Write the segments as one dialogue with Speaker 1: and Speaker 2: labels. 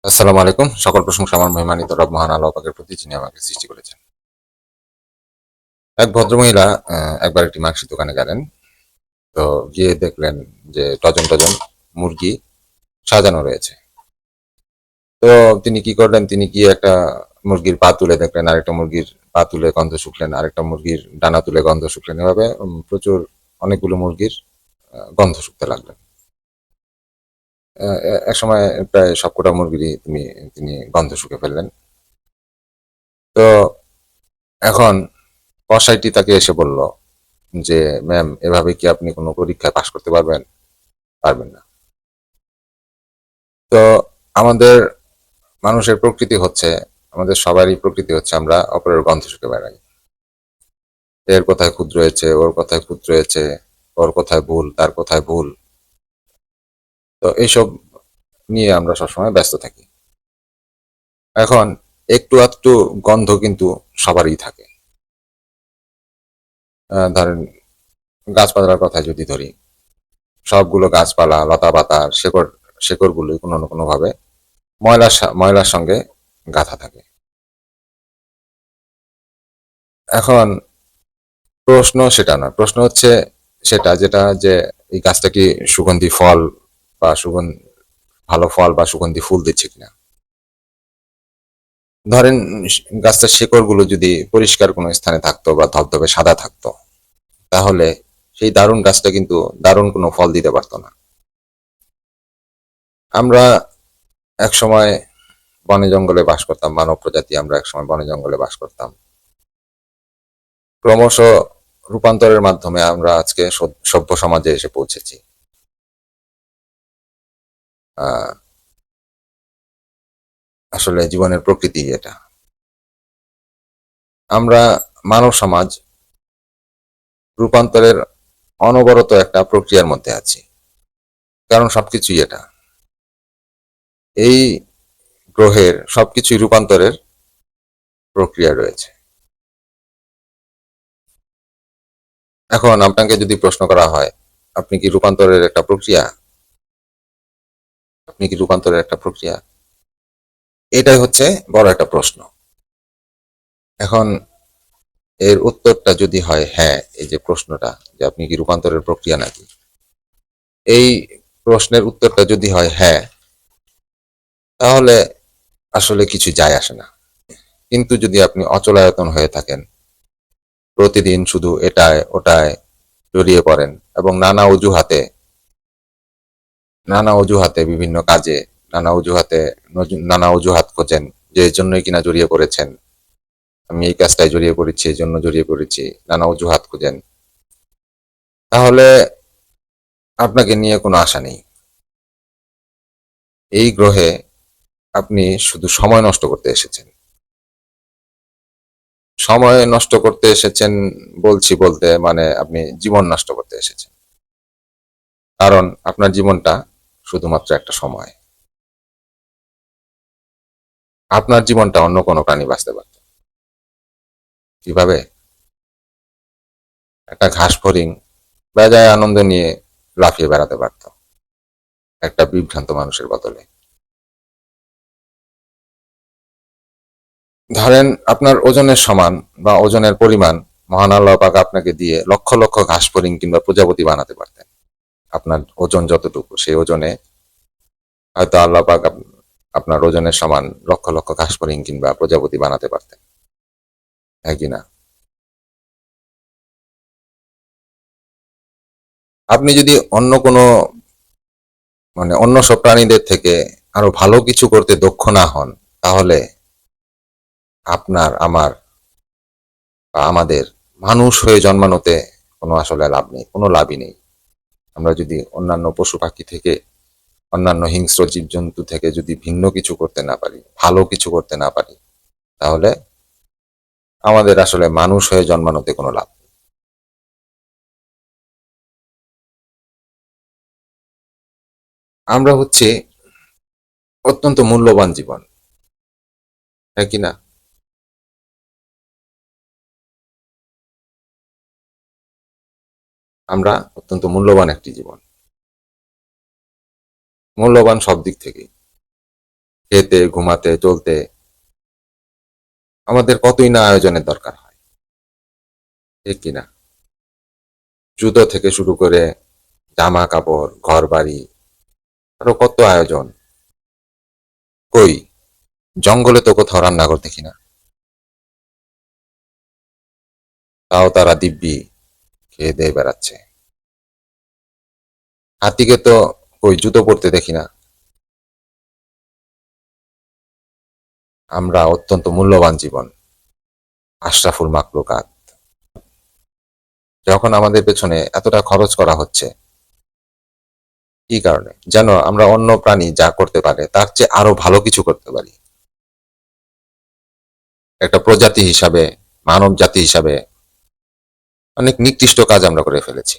Speaker 1: আসসালামু আলাইকুম। সকল প্রশংসা আমার মহিমান্বিত রব মহান আল্লাহ পাকের প্রতি, যিনি আমাকে সৃষ্টি করেছেন। এক ভদ্রমহিলা একবার একটি মাংসের দোকানে গেলেন। তো গিয়ে দেখলেন যে ডজন ডজন মুরগি সাজানো রয়েছে। তো তিনি কি করলেন? তিনি গিয়ে একটা মুরগির পা তুলে দেখলেন, আরেকটা মুরগির পা তুলে গন্ধ শুকলেন, আরেকটা মুরগির ডানা তুলে গন্ধ শুকলেন। এভাবে প্রচুর অনেকগুলো মুরগির গন্ধ শুকতে লাগলেন। একসময় প্রায় সবকটা মুরগিরই তিনি গন্ধ শুকে ফেললেন। তো এখন কসাইটি তাকে এসে বলল যে, ম্যাম, এভাবে কি আপনি কোনো পরীক্ষায় পাশ করতে পারবেন? পারবেন না। তো আমাদের মানুষের প্রকৃতি হচ্ছে, আমাদের সবারই প্রকৃতি হচ্ছে আমরা অপরের গন্ধ শুকে বেড়াই। এর কথায় খুঁত রয়েছে, ওর কথায় খুঁত রয়েছে, ওর কথায় ভুল, তার কথায় ভুল। তো এইসব নিয়ে আমরা সবসময় ব্যস্ত থাকি। এখন একটু আধটু গন্ধ কিন্তু সবারই থাকে। ধরেন, গাছপালার কথা যদি ধরি, সবগুলো গাছপালা, লতা পাতা, শেকড়গুলোই কোনো না কোনো ভাবে ময়লার সঙ্গে গাঁথা থাকে। এখন প্রশ্ন সেটা নয়, প্রশ্ন হচ্ছে সেটা যেটা যে এই গাছটা কি সুগন্ধি ফল বা ভালো ফল বা সুগন্ধি ফুল দিচ্ছে কিনা। ধরেন, গাছটার শেকড় গুলো যদি পরিষ্কার কোনো স্থানে থাকতো বা ধবধবে সাদা থাকতো, তাহলে সেই দারুণ গাছটা কিন্তু দারুণ কোনো ফল দিতে পারতো না। আমরা এক সময় বনে জঙ্গলে বাস করতাম, মানব প্রজাতি আমরা একসময় বনে জঙ্গলে বাস করতাম। ক্রমশ রূপান্তরের মাধ্যমে আমরা আজকে সভ্য সমাজে এসে পৌঁছেছি। আহ আসলে জীবনের প্রকৃতি এটা। আমরা মানব সমাজ রূপান্তরের অনবরত একটা প্রক্রিয়ার মধ্যে আছি, কারণ সবকিছুই এটা। এই গ্রহের সবকিছুই রূপান্তরের প্রক্রিয়া রয়েছে। এখন আপনাকে যদি প্রশ্ন করা হয়, আপনি কি রূপান্তরের একটা প্রক্রিয়া? আপনি কি রূপান্তরের একটা প্রক্রিয়া? এটাই হচ্ছে বড় একটা প্রশ্ন। এখন এর উত্তরটা যদি হয় হ্যাঁ, এই যে প্রশ্নটা, যে আপনি কি রূপান্তরের প্রক্রিয়া নাকি, এই প্রশ্নের উত্তরটা যদি হয় হ্যাঁ, তাহলে আসলে কিছু যায় আসে না। কিন্তু যদি আপনি অচলায়তন হয়ে থাকেন, প্রতিদিন শুধু এটায় ওটায় জড়িয়ে পড়েন এবং নানা অজুহাতে বিভিন্ন কাজে, নানা অজুহাত খোঁজেন যে এই জন্যই কিনা জড়িয়ে পড়েছেন, আমি এই কাজটায় জড়িয়ে পড়েছি, এই জন্য জড়িয়ে পড়েছি, নানা অজুহাত খুঁজেন, তাহলে আপনাকে নিয়ে কোনো আশা নেই। এই গ্রহে আপনি শুধু সময় নষ্ট করতে এসেছেন। সময় নষ্ট করতে এসেছেন বলছি বলতে মানে আপনি জীবন নষ্ট করতে এসেছেন। কারণ আপনার জীবনটা শুধুমাত্র একটা সময়। আপনার জীবনটা অন্য কোনো প্রাণী বাঁচতে পারত। কিভাবে? একটা ঘাস ফড়িং বেজায় আনন্দ নিয়ে লাফিয়ে বেড়াতে পারত একটা বিভ্রান্ত মানুষের বদলে। ধরেন, আপনার ওজনের সমান বা ওজনের পরিমাণ মহান আল্লাহ পাক আপনাকে দিয়ে লক্ষ লক্ষ ঘাস ফড়িং কিংবা প্রজাপতি বানাতে পারতেন। আপনার ওজন যতটুকু, সেই ওজনে হয়তো আল্লাহ পাক আপনার ওজনের সমান লক্ষ লক্ষ ঘাস ফড়িং কিংবা প্রজাপতি বানাতে পারতেন। হ্যাঁ কিনা? আপনি যদি অন্য সব প্রাণীদের থেকে আরো ভালো কিছু করতে দক্ষ না হন, তাহলে আপনার, আমার বা আমাদের মানুষ হয়ে জন্মানোতে কোনো আসলে লাভ নেই, কোনো লাভই নেই। আমরা যদি অন্যান্য পশু পাখি থেকে, অন্যান্য হিংস্র জীবজন্তু থেকে যদি ভিন্ন কিছু করতে না পারি, ভালো কিছু করতে না পারি, তাহলে আমাদের আসলে মানুষ হয়ে জন্মানোতে কোনো লাভ নেই। আমরা হচ্ছে অত্যন্ত মূল্যবান জীবন, হ্যাঁ কিনা? আমরা অত্যন্ত মূল্যবান একটি জীবন, মূল্যবান সব দিক থেকে। খেতে, ঘুমাতে, চলতে আমাদের কতই না আয়োজনের দরকার হয়, ঠিক কিনা? জুতো থেকে শুরু করে জামা কাপড়, ঘর বাড়ি, আরো কত আয়োজন। কই, জঙ্গলে তো কোথাও রান্নাঘর দেখি না। তাও তারা দিব্যি খেয়ে দিয়ে বেড়াচ্ছে। হাতিকে তো কই জুতো পরতে দেখি না। আমরা অত্যন্ত মূল্যবান জীবন, আশরাফুল মাখলুকাত। যখন আমাদের পেছনে এতটা খরচ করা হচ্ছে, কি কারণে? যেন আমরা অন্য প্রাণী যা করতে পারে তার চেয়ে আরো ভালো কিছু করতে পারি। একটা প্রজাতি হিসাবে, মানব জাতি হিসাবে অনেক নিকৃষ্ট কাজ আমরা করে ফেলেছি,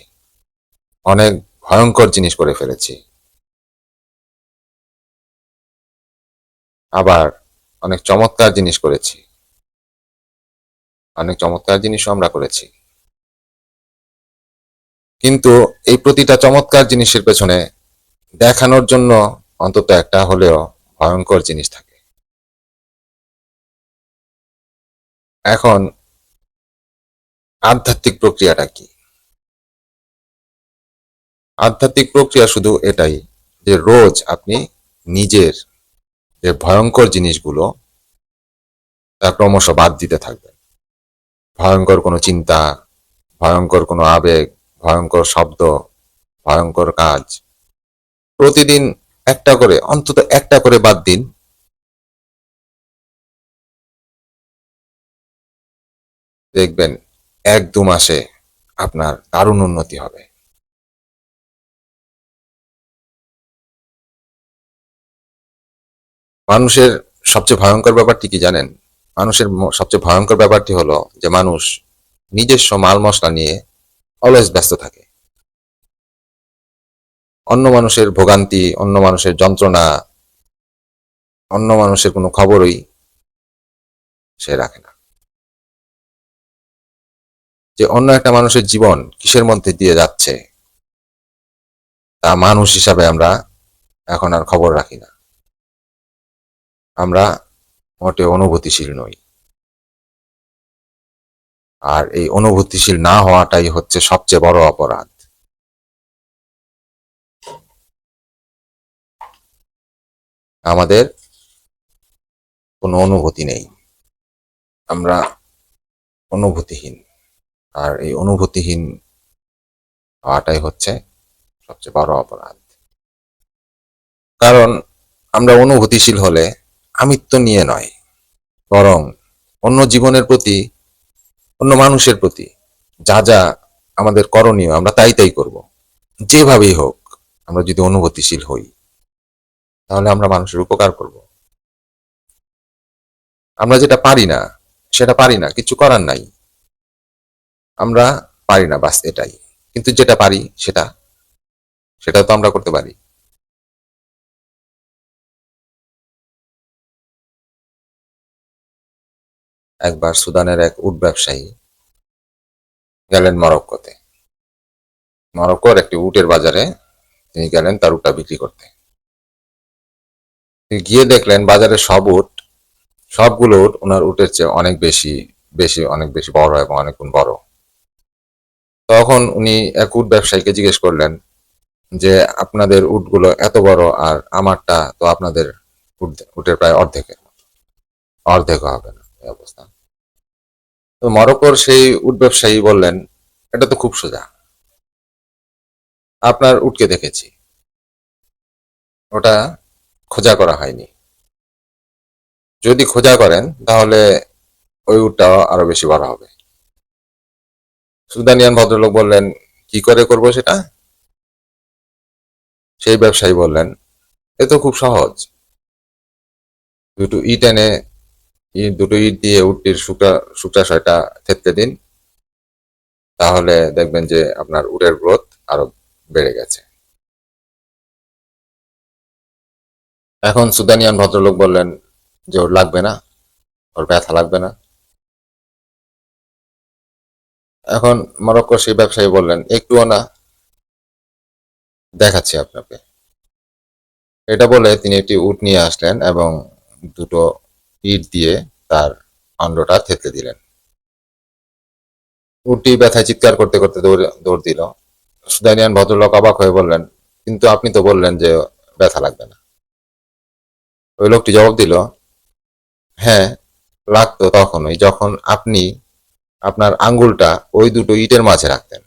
Speaker 1: অনেক ভয়ঙ্কর জিনিস করে ফেলেছি, আবার অনেক চমৎকার জিনিস করেছি, অনেক চমৎকার জিনিসও আমরা করেছি। কিন্তু এই প্রতিটা চমৎকার জিনিসের পেছনে দেখানোর জন্য অন্তত একটা হলেও ভয়ঙ্কর জিনিস থাকে। এখন আধ্যাত্মিক প্রক্রিয়াটা কি? আধ্যাত্মিক প্রক্রিয়া শুধু এটাই যে রোজ আপনি নিজের যে ভয়ঙ্কর জিনিসগুলো তা ক্রমশ বাদ দিতে থাকবেন। ভয়ঙ্কর কোনো চিন্তা, ভয়ঙ্কর কোনো আবেগ, ভয়ঙ্কর শব্দ, ভয়ঙ্কর কাজ প্রতিদিন একটা করে, অন্তত একটা করে বাদ দিন। দেখবেন 1-2 মাসে আপনার দারুণ উন্নতি হবে। মানুষের সবচেয়ে ভয়ঙ্কর ব্যাপারটি কি জানেন? মানুষের সবচেয়ে ভয়ঙ্কর ব্যাপারটি হলো যে মানুষ নিজস্ব মাল মশলা নিয়ে অলওয়েজ ব্যস্ত থাকে। অন্য মানুষের ভোগান্তি, অন্য মানুষের যন্ত্রণা, অন্য মানুষের কোনো খবরই সে রাখে না। যে অন্য একটা মানুষের জীবন কিসের মধ্যে দিয়ে যাচ্ছে তা মানুষ হিসাবে আমরা এখন আর খবর রাখি না। আমরা মোটে অনুভূতিশীল নই। আর এই অনুভূতিশীল না হওয়াটাই হচ্ছে সবচেয়ে বড় অপরাধ। আমাদের কোনো অনুভূতি নেই, আমরা অনুভূতিহীন। আর এই অনুভূতিহীন হওয়াটাই হচ্ছে সবচেয়ে বড় অপরাধ। কারণ আমরা অনুভূতিশীল হলে আমিত্ব নিয়ে নয়, বরং অন্য জীবনের প্রতি, অন্য মানুষের প্রতি যা যা আমাদের করণীয় আমরা তাই তাই করব। যেভাবেই হোক, আমরা যদি অনুভূতিশীল হই তাহলে আমরা মানুষের উপকার করব। আমরা যেটা পারি না সেটা পারি না, কিছু করার নাই। আমরা পারি না, বাস এটাই। কিন্তু যেটা পারি সেটা, সেটাও তো আমরা করতে পারি। একবার সুদানের এক উট ব্যবসায়ী গেলেন মরক্কোতে। মরক্কোর একটি উটের বাজারে তিনি গেলেন তার উটটা বিক্রি করতে। তিনি গিয়ে দেখলেন বাজারে সব উট, সবগুলো উট ওনার উটের চেয়ে অনেক বেশি বেশি অনেক বেশি বড় এবং অনেক গুণ বড়। তখন উনি এক উট ব্যবসায়ীকে জিজ্ঞেস করলেন যে আপনাদের উটগুলো এত বড় আর আমারটা তো আপনাদের উটের প্রায় অর্ধেকের, অর্ধেক হবে না এই অবস্থা। তো মরক্কোর সেই উট ব্যবসায়ী বললেন এটা তো খুব সোজা, আপনার উটকে দেখেছি, ওটা খোঁজা করা হয়নি। যদি খোঁজা করেন তাহলে ওই উটটাও আরো বেশি বড় হবে। সুদানিয়ান ভদ্রলোক বললেন কি করে করব সেটা? সেই ব্যবসায়ী বললেন এ তো খুব সহজ, দুটো ইট এনে, দুটো ইট দিয়ে উটটির শুক্রাশয়টা থেতলে দিন, তাহলে দেখবেন যে আপনার উটের গ্রোথ আরো বেড়ে গেছে। এখন সুদানিয়ান ভদ্রলোক বললেন যে ওর লাগবে না, ওর ব্যথা লাগবে না। এখন মরক্কোর সেই ব্যবসায়ী বললেন একটুও না, দেখাচ্ছি আপনাকে। এটা বলে তিনি একটি উট নিয়ে আসলেন এবং দুটো ইট দিয়ে তার অন্ডটা থেতলে দিলেন। উটটি ব্যথায় চিৎকার করতে করতে দৌড় দিল। সুদানিয়ান ভদ্রলোক অবাক হয়ে বললেন, কিন্তু আপনি তো বললেন যে ব্যথা লাগবে না। ওই লোকটি জবাব দিল, হ্যাঁ, লাগতো তখনই যখন আপনি আপনার আঙ্গুলটা ওই দুটো ইটের মাঝে রাখতেন।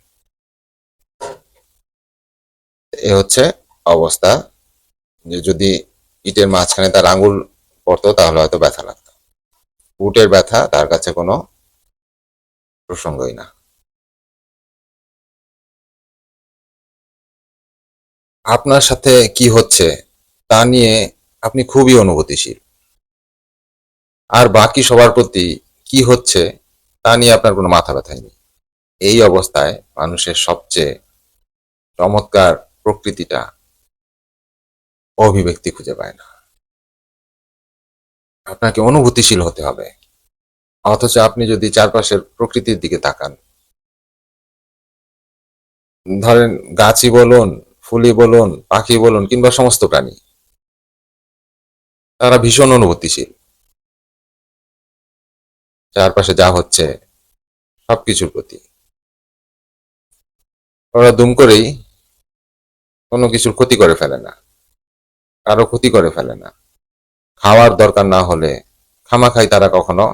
Speaker 1: এ হচ্ছে অবস্থা, যে যদি ইটের মাঝখানে তার আঙ্গুল পড়তো তাহলে হয়তো ব্যথা লাগতো। উটের ব্যথা তার কাছে কোনো প্রসঙ্গই না। আপনার সাথে কি হচ্ছে তা নিয়ে আপনি খুবই অনুভূতিশীল, আর বাকি সবার প্রতি কি হচ্ছে তা নিয়ে আপনার কোনো মাথা ব্যথাই নেই। এই অবস্থায় মানুষের সবচেয়ে চমৎকার প্রকৃতিটা অভিব্যক্তি খুঁজে পায় না। আপনাকে অনুভূতিশীল হতে হবে, অথচ আপনি যদি চারপাশের প্রকৃতির দিকে তাকান, ধরেন গাছই বলুন, ফুলই বলুন, পাখি বলুন কিংবা সমস্ত প্রাণী, তারা ভীষণ অনুভূতিশীল। চারপাশে যা হচ্ছে সবকিছুর প্রতি ওরা দুম করেই কোনো কিছুর ক্ষতি করে ফেলে না, কারো ক্ষতি করে ফেলে না। খাওয়ার দরকার না হলে খামাখাই তারা কখনো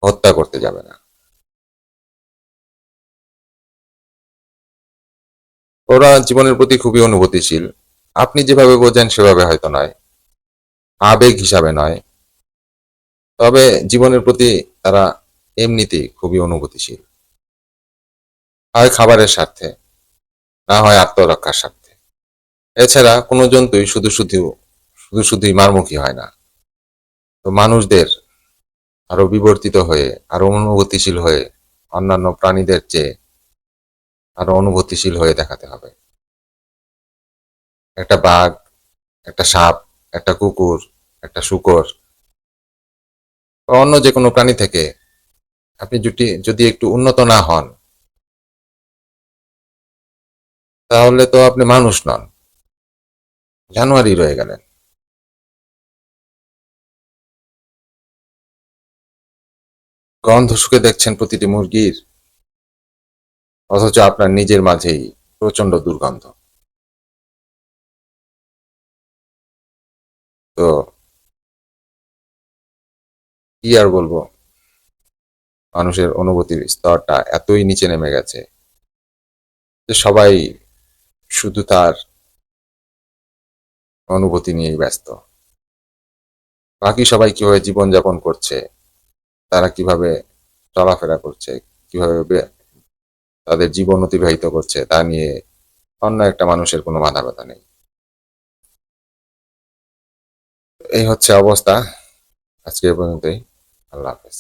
Speaker 1: হত্যা করতে যাবে না। ওরা জীবনের প্রতি খুবই অনুভূতিশীল। আপনি যেভাবে বোঝেন সেভাবে হয়তো নয়, আবেগ হিসাবে নয়, তবে জীবনের প্রতি তারা এমনিতেই খুবই অনুভূতিশীল। হয় খাবারের স্বার্থে, না হয় আত্মরক্ষার স্বার্থে। এছাড়া কোনো জন্তুই শুধুই মারমুখী হয় না। তো মানুষদের আরো বিবর্তিত হয়ে, আরো অনুভূতিশীল হয়ে, অন্যান্য প্রাণীদের চেয়ে আরো অনুভূতিশীল হয়ে দেখাতে হবে। একটা বাঘ, একটা সাপ, একটা কুকুর, একটা শূকর বা অন্য যে কোনো প্রাণী থেকে আপনি যদি একটু উন্নত না হন, তাহলে তো আপনি মানুষ নন, জানোয়ারই রয়ে গেলেন। গন্ধ শুকে দেখছেন প্রতিটি মুরগির, অথচ আপনার নিজের মাঝেই প্রচন্ড দুর্গন্ধ। তো কি আর বলবো, মানুষের অনুভূতির স্তরটা এতই নিচে নেমে গেছে যে সবাই শুধু তার অনুভূতি নিয়েই ব্যস্ত। বাকি সবাই কিভাবে জীবনযাপন করছে, তারা কিভাবে চলাফেরা করছে, কিভাবে তাদের জীবন অতিবাহিত করছে তা নিয়ে অন্য একটা মানুষের কোনো মাথা ব্যথা নেই। এই হচ্ছে অবস্থা। আজকে এ পর্যন্তই। আল্লাহ হাফেজ।